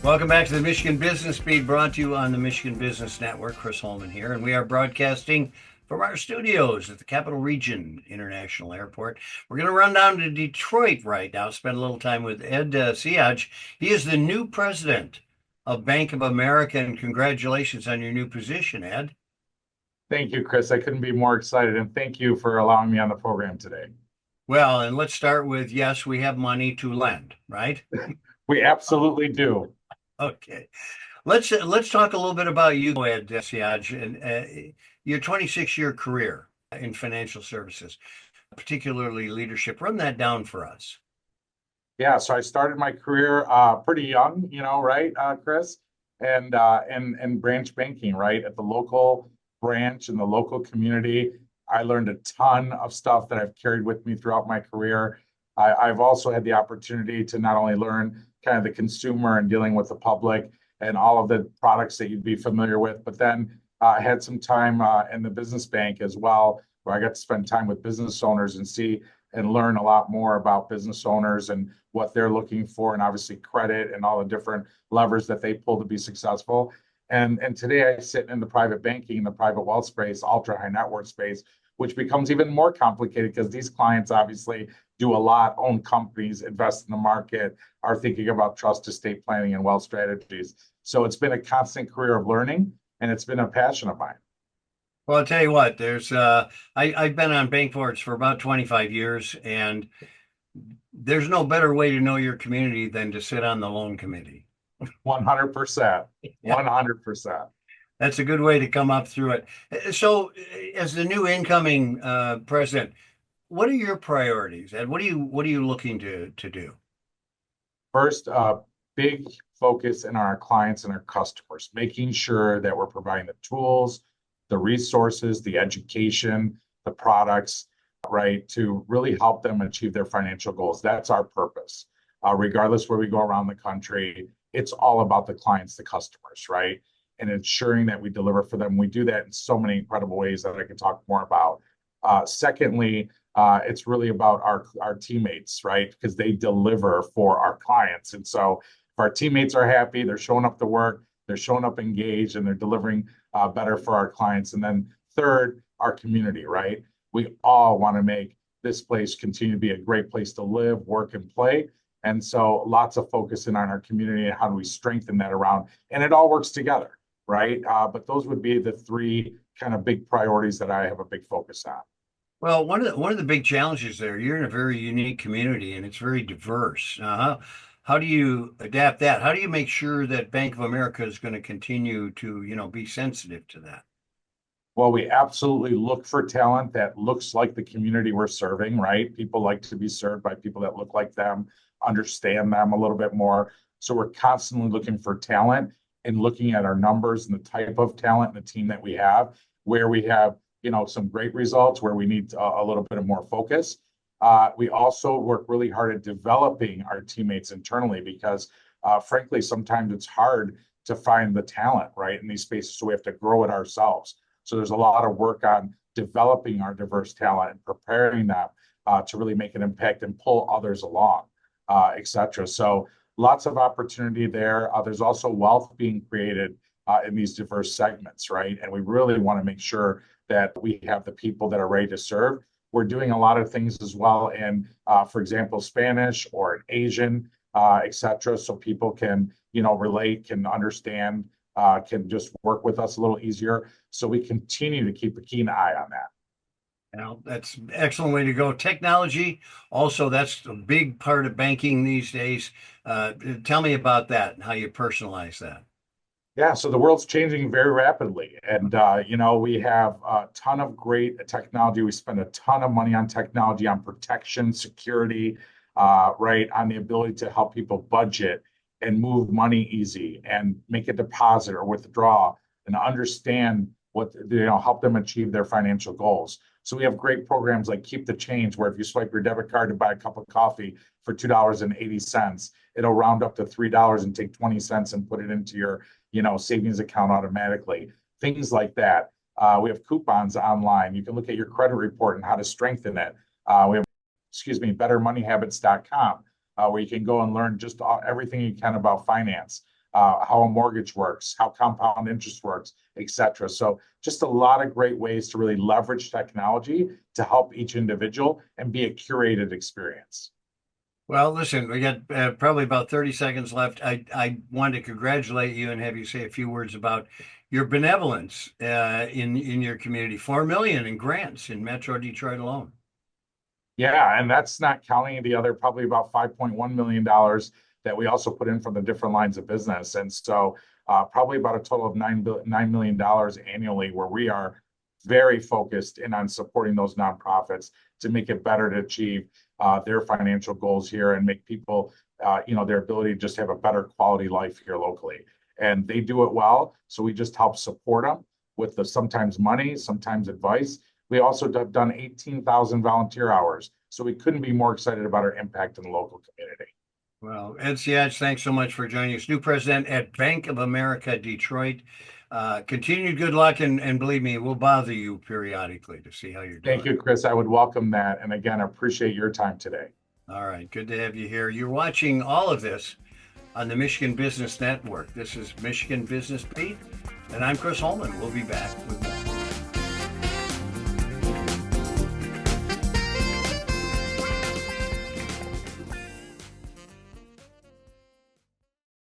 Welcome back to the Michigan Business Beat, brought to you on the Michigan Business Network. Chris Holman here, and we are broadcasting from our studios at the Capital Region International Airport. We're going to run down to Detroit right now, spend a little time with Ed Siaje. He is the new president of Bank of America, and congratulations on your new position, Ed. Thank you, Chris. I couldn't be more excited, and thank you for allowing me on the program today. Well, and let's start with, yes, we have money to lend, right? We absolutely do. Okay. Let's talk a little bit about you, Ed Siaje, and your 26-year career in financial services, particularly leadership. Run that down for us. Yeah, so I started my career pretty young, right, Chris, and branch banking, right, at the local branch in the local community. I learned a ton of stuff that I've carried with me throughout my career. I've also had the opportunity to not only learn kind of the consumer and dealing with the public and all of the products that you'd be familiar with, but then I had some time in the business bank as well, where I got to spend time with business owners and see and learn a lot more about business owners and what they're looking for, and obviously credit and all the different levers that they pull to be successful. And today I sit in the private banking, the private wealth space, ultra high net worth space, which becomes even more complicated because these clients obviously do a lot, own companies, invest in the market, are thinking about trust, estate planning, and wealth strategies. So it's been a constant career of learning, and it's been a passion of mine. Well, I'll tell you what, I've been on bank boards for about 25 years, and there's no better way to know your community than to sit on the loan committee. 100%. Yeah. 100%. That's a good way to come up through it. So, as the new incoming president, what are your priorities, and what are you looking to do? First, big focus in our clients and our customers, making sure that we're providing the tools, the resources, the education, the products, right, to really help them achieve their financial goals. That's our purpose. Regardless where we go around the country, it's all about the clients, the customers, right? And ensuring that we deliver for them. We do that in so many incredible ways that I can talk more about. Secondly, it's really about our teammates, right? Because they deliver for our clients. And so if our teammates are happy, they're showing up to work, they're showing up engaged, and they're delivering better for our clients. And then third, our community, right? We all want to make this place continue to be a great place to live, work, and play. And so lots of focus in on our community and how do we strengthen that around, and it all works together, right? But those would be the three kind of big priorities that I have a big focus on. Well, one of the big challenges there, you're in a very unique community and it's very diverse. How do you adapt that? How do you make sure that Bank of America is going to continue to, be sensitive to that? Well, we absolutely look for talent that looks like the community we're serving, right? People like to be served by people that look like them, understand them a little bit more. So we're constantly looking for talent and looking at our numbers and the type of talent and the team that we have, where we have, some great results, where we need a little bit of more focus. We also work really hard at developing our teammates internally because, frankly, sometimes it's hard to find the talent, right, in these spaces. So we have to grow it ourselves. So there's a lot of work on developing our diverse talent and preparing them to really make an impact and pull others along, et cetera. So lots of opportunity there. There's also wealth being created in these diverse segments, right? And we really want to make sure that we have the people that are ready to serve. We're doing a lot of things as well in, for example, Spanish or Asian, et cetera, so people can, relate, can understand, can just work with us a little easier. So we continue to keep a keen eye on that. That's an excellent way to go. Technology, also, that's a big part of banking these days. Tell me about that and how you personalize that. Yeah, so the world's changing very rapidly. And, we have a ton of great technology. We spend a ton of money on technology, on protection, security, right, on the ability to help people budget and move money easy and make a deposit or withdraw and understand what, help them achieve their financial goals. So we have great programs like Keep the Change, where if you swipe your debit card to buy a cup of coffee for $2.80, it'll round up to $3 and take 20 cents and put it into your, savings account automatically. Things like that. We have coupons online. You can look at your credit report and how to strengthen it. We have, bettermoneyhabits.com, where you can go and learn just everything you can about finance. how a mortgage works, how compound interest works, etc. So just a lot of great ways to really leverage technology to help each individual and be a curated experience. Well, listen, we got probably about 30 seconds left. I want to congratulate you and have you say a few words about your benevolence in your community. 4 million in grants in Metro Detroit alone. Yeah, and that's not counting the other probably about $5.1 million that we also put in from the different lines of business. And so probably about a total of $9 million annually, where we are very focused in on supporting those nonprofits to make it better to achieve their financial goals here and make people, their ability to just have a better quality life here locally. And they do it well. So we just help support them with the sometimes money, sometimes advice. We also have done 18,000 volunteer hours. So we couldn't be more excited about our impact in the local community. Well, Ed Siaje, thanks so much for joining us. New president at Bank of America Detroit. Continued good luck, and believe me, we'll bother you periodically to see how you're doing. Thank you, Chris. I would welcome that. And again, I appreciate your time today. All right, good to have you here. You're watching all of this on the Michigan Business Network. This is Michigan Business Beat, and I'm Chris Holman. We'll be back with more.